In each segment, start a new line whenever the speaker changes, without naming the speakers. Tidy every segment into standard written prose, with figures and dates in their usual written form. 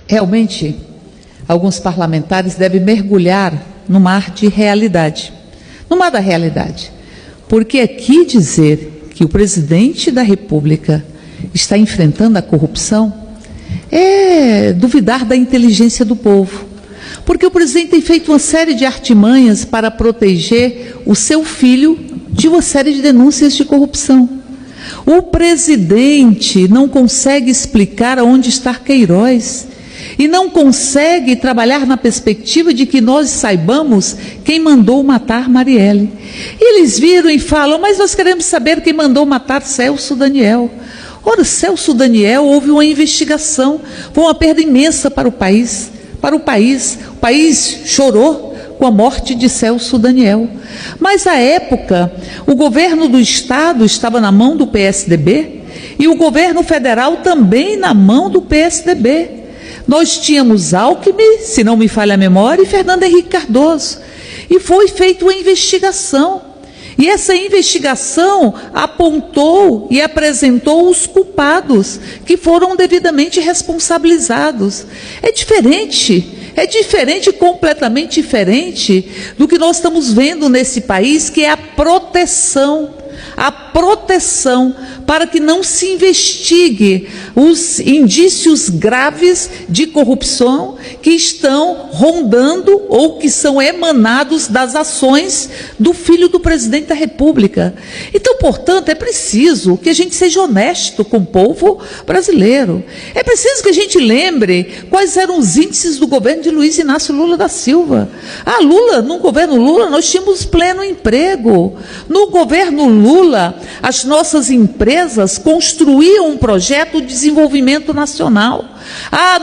Realmente, alguns parlamentares devem mergulhar no mar de realidade, no mar da realidade, porque aqui dizer que o presidente da República está enfrentando a corrupção é duvidar da inteligência do povo, porque o presidente tem feito uma série de artimanhas para proteger o seu filho de uma série de denúncias de corrupção. O presidente não consegue explicar aonde está Queiroz e não consegue trabalhar na perspectiva de que nós saibamos quem mandou matar Marielle. E eles viram e falam, mas nós queremos saber quem mandou matar Celso Daniel. Ora, Celso Daniel, houve uma investigação, foi uma perda imensa para o país. O país chorou com a morte de Celso Daniel. Mas, à época, o governo do Estado estava na mão do PSDB e o governo federal também na mão do PSDB. Nós tínhamos Alckmin, se não me falha a memória, e Fernando Henrique Cardoso. E foi feita uma investigação. E essa investigação apontou e apresentou os culpados, que foram devidamente responsabilizados. É diferente, completamente diferente do que nós estamos vendo nesse país, que é a proteção para que não se investigue os indícios graves de corrupção que estão rondando ou que são emanados das ações do filho do presidente da República. Então, portanto, é preciso que a gente seja honesto com o povo brasileiro. É preciso que a gente lembre quais eram os índices do governo de Luiz Inácio Lula da Silva. No governo Lula, nós tínhamos pleno emprego. No governo Lula, as nossas empresas construíam um projeto de desenvolvimento nacional.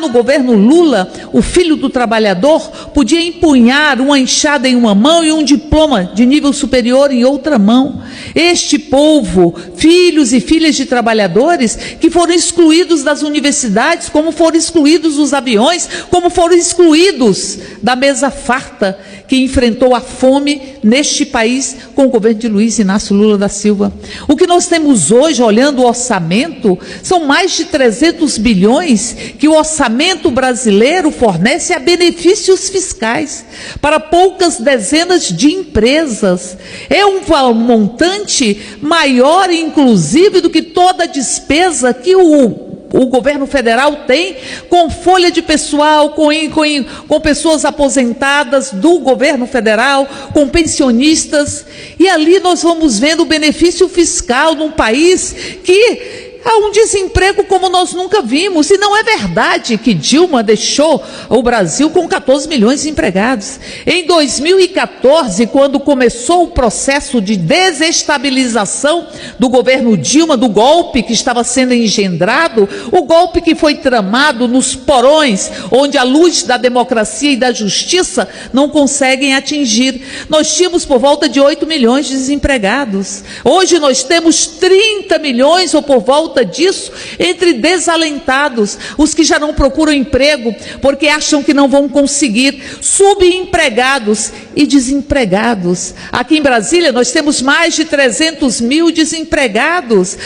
No governo Lula, o filho do trabalhador podia empunhar uma enxada em uma mão e um diploma de nível superior em outra mão. Este povo, filhos e filhas de trabalhadores que foram excluídos das universidades, como foram excluídos dos aviões, como foram excluídos da mesa farta que enfrentou a fome neste país com o governo de Luiz Inácio Lula da Silva. O que nós temos hoje, olhando o orçamento, são mais de 300 bilhões que o orçamento brasileiro fornece a benefícios fiscais para poucas dezenas de empresas. É um montante maior, inclusive, do que toda a despesa que o governo federal tem com folha de pessoal, com pessoas aposentadas do governo federal, com pensionistas. E ali nós vamos vendo o benefício fiscal num país que há um desemprego como nós nunca vimos. E não é verdade que Dilma deixou o Brasil com 14 milhões de empregados. Em 2014, quando começou o processo de desestabilização do governo Dilma, do golpe que estava sendo engendrado, o golpe que foi tramado nos porões, onde a luz da democracia e da justiça não conseguem atingir, nós tínhamos por volta de 8 milhões de desempregados. Hoje nós temos 30 milhões ou por volta disso entre desalentados, os que já não procuram emprego porque acham que não vão conseguir, subempregados e desempregados. Aqui em Brasília nós temos mais de 300 mil desempregados,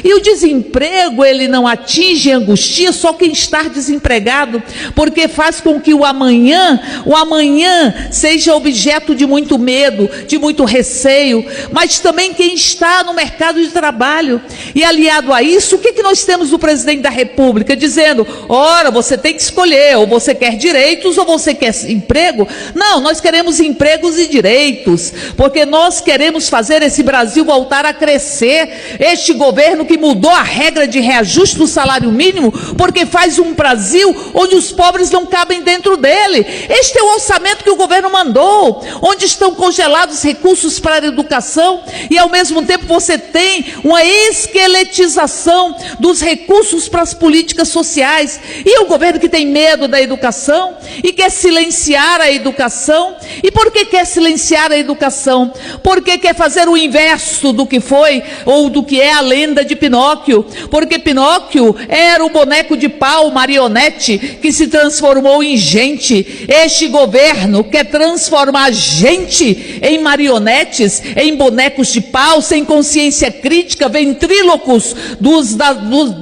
e o desemprego ele não atinge e angustia só quem está desempregado, porque faz com que o amanhã seja objeto de muito medo, de muito receio, mas também quem está no mercado de trabalho. E aliado a isso, o que nós temos do presidente da República dizendo, ora, você tem que escolher, ou você quer direitos ou você quer emprego? Não, nós queremos empregos e direitos, porque nós queremos fazer esse Brasil voltar a crescer. Este governo que mudou a regra de reajuste do salário mínimo, porque faz um Brasil onde os pobres não cabem dentro dele. Este é o orçamento que o governo mandou, onde estão congelados recursos para a educação e ao mesmo tempo você tem uma esqueletização dos recursos para as políticas sociais. E o governo que tem medo da educação e quer silenciar a educação. E por que quer silenciar a educação? Porque quer fazer o inverso do que foi ou do que é a lenda de Pinóquio. Porque Pinóquio era o boneco de pau, marionete, que se transformou em gente. Este governo quer transformar gente em marionetes, em bonecos de pau, sem consciência crítica, ventrílocos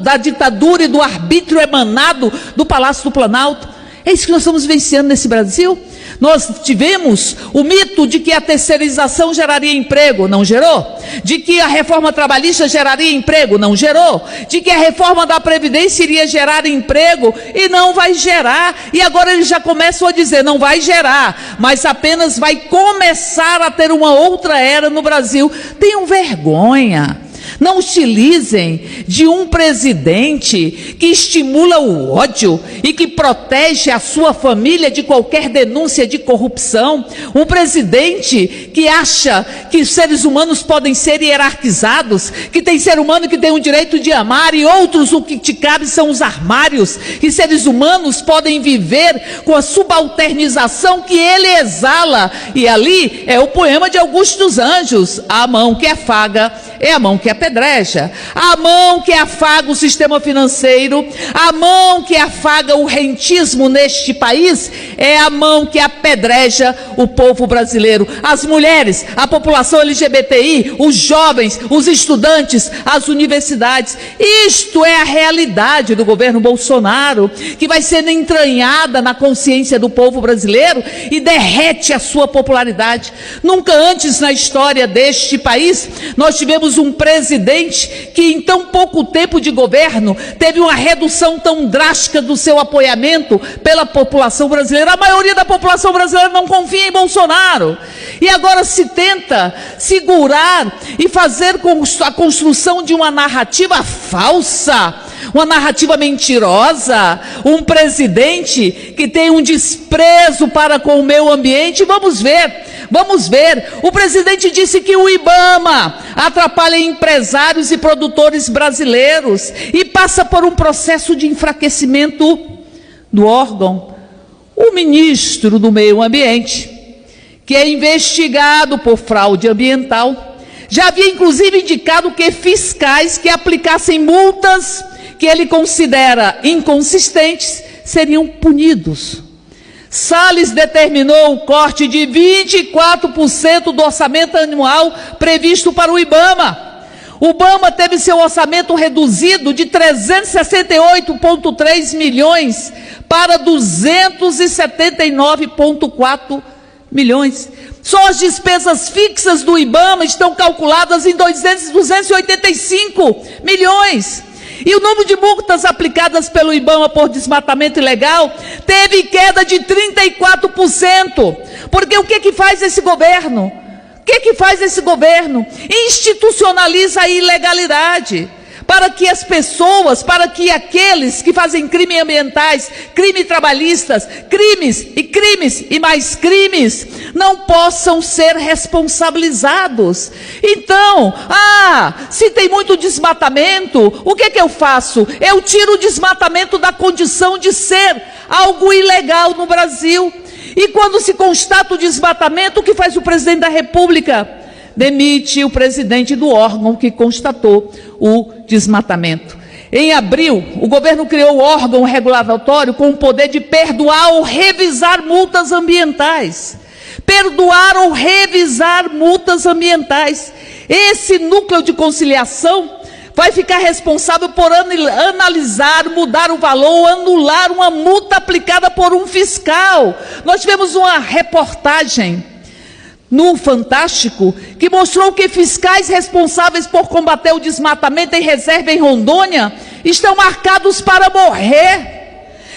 da ditadura e do arbítrio emanado do Palácio do Planalto. É isso que nós estamos vivenciando nesse Brasil. Nós tivemos o mito de que a terceirização geraria emprego, não gerou. De que a reforma trabalhista geraria emprego, não gerou. De que a reforma da Previdência iria gerar emprego, e não vai gerar. E agora eles já começam a dizer, não vai gerar, mas apenas vai começar a ter uma outra era no Brasil. Tenham vergonha. Não utilizem de um presidente que estimula o ódio e que protege a sua família de qualquer denúncia de corrupção. Um presidente que acha que os seres humanos podem ser hierarquizados, que tem ser humano que tem o direito de amar e outros o que te cabe são os armários, que seres humanos podem viver com a subalternização que ele exala. E ali é o poema de Augusto dos Anjos: a mão que afaga é a mão que apedreja, a mão que afaga o sistema financeiro, a mão que afaga o rentismo neste país, é a mão que apedreja o povo brasileiro, as mulheres, a população LGBTI, os jovens, os estudantes, as universidades. Isto é a realidade do governo Bolsonaro, que vai sendo entranhada na consciência do povo brasileiro e derrete a sua popularidade. Nunca antes na história deste país nós tivemos um presidente que em tão pouco tempo de governo teve uma redução tão drástica do seu apoiamento pela população brasileira. A maioria da população brasileira não confia em Bolsonaro. E agora se tenta segurar e fazer a construção de uma narrativa falsa, uma narrativa mentirosa, um presidente que tem um desprezo para com o meio ambiente. Vamos ver, o presidente disse que o IBAMA atrapalha empresários e produtores brasileiros e passa por um processo de enfraquecimento do órgão. O ministro do Meio Ambiente, que é investigado por fraude ambiental, já havia inclusive indicado que fiscais que aplicassem multas que ele considera inconsistentes seriam punidos. Salles determinou o corte de 24% do orçamento anual previsto para o IBAMA. O IBAMA teve seu orçamento reduzido de 368,3 milhões para 279,4 milhões. Só as despesas fixas do IBAMA estão calculadas em 285 milhões. E o número de multas aplicadas pelo IBAMA por desmatamento ilegal teve queda de 34%. Porque o que faz esse governo? O que faz esse governo? Institucionaliza a ilegalidade. Para que as pessoas, para que aqueles que fazem crimes ambientais, crimes trabalhistas, crimes e mais crimes, não possam ser responsabilizados. Então, se tem muito desmatamento, o que eu faço? Eu tiro o desmatamento da condição de ser algo ilegal no Brasil. E quando se constata o desmatamento, o que faz o presidente da República? Demite o presidente do órgão que constatou o desmatamento. Em abril, o governo criou o órgão regulatório com o poder de perdoar ou revisar multas ambientais. Perdoar ou revisar multas ambientais. Esse núcleo de conciliação vai ficar responsável por analisar, mudar o valor ou anular uma multa aplicada por um fiscal. Nós tivemos uma reportagem no Fantástico, que mostrou que fiscais responsáveis por combater o desmatamento em reserva em Rondônia estão marcados para morrer.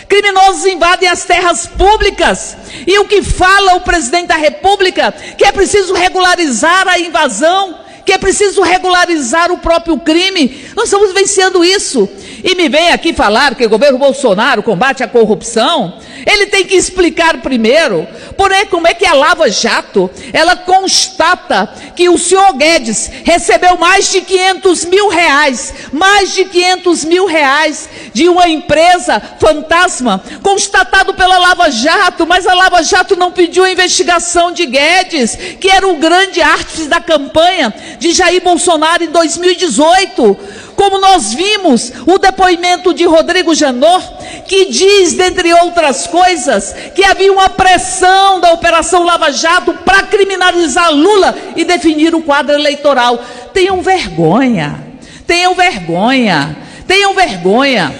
Criminosos invadem as terras públicas. E o que fala o presidente da República? Que é preciso regularizar a invasão, que é preciso regularizar o próprio crime. Nós estamos vivenciando isso. E me vem aqui falar que o governo Bolsonaro combate a corrupção. Ele tem que explicar primeiro, porém, como é que a Lava Jato, ela constata que o senhor Guedes recebeu mais de 500 mil reais de uma empresa fantasma, constatado pela Lava Jato, mas a Lava Jato não pediu a investigação de Guedes, que era o grande artífice da campanha de Jair Bolsonaro em 2018. Como nós vimos o depoimento de Rodrigo Janot, que diz, dentre outras coisas, que havia uma pressão da Operação Lava Jato para criminalizar Lula e definir o quadro eleitoral. Tenham vergonha, tenham vergonha, tenham vergonha.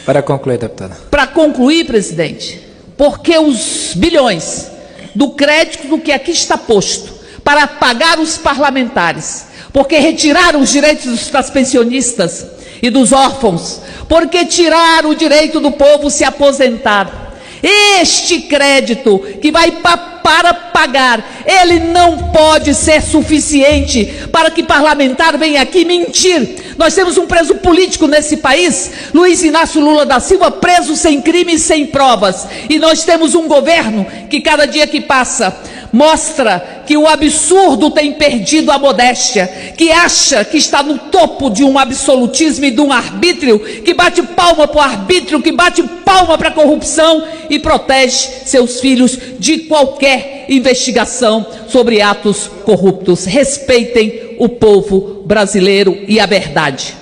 Para concluir, deputada.
Para concluir, presidente, porque os bilhões do crédito do que aqui está posto para pagar os parlamentares, porque retiraram os direitos das pensionistas e dos órfãos, porque tiraram o direito do povo se aposentar. Este crédito que vai para pagar, ele não pode ser suficiente para que parlamentar venha aqui mentir. Nós temos um preso político nesse país, Luiz Inácio Lula da Silva, preso sem crime e sem provas. E nós temos um governo que cada dia que passa mostra que o absurdo tem perdido a modéstia, que acha que está no topo de um absolutismo e de um arbítrio, que bate palma para o arbítrio, que bate palma para a corrupção e protege seus filhos de qualquer investigação sobre atos corruptos. Respeitem o povo brasileiro e a verdade.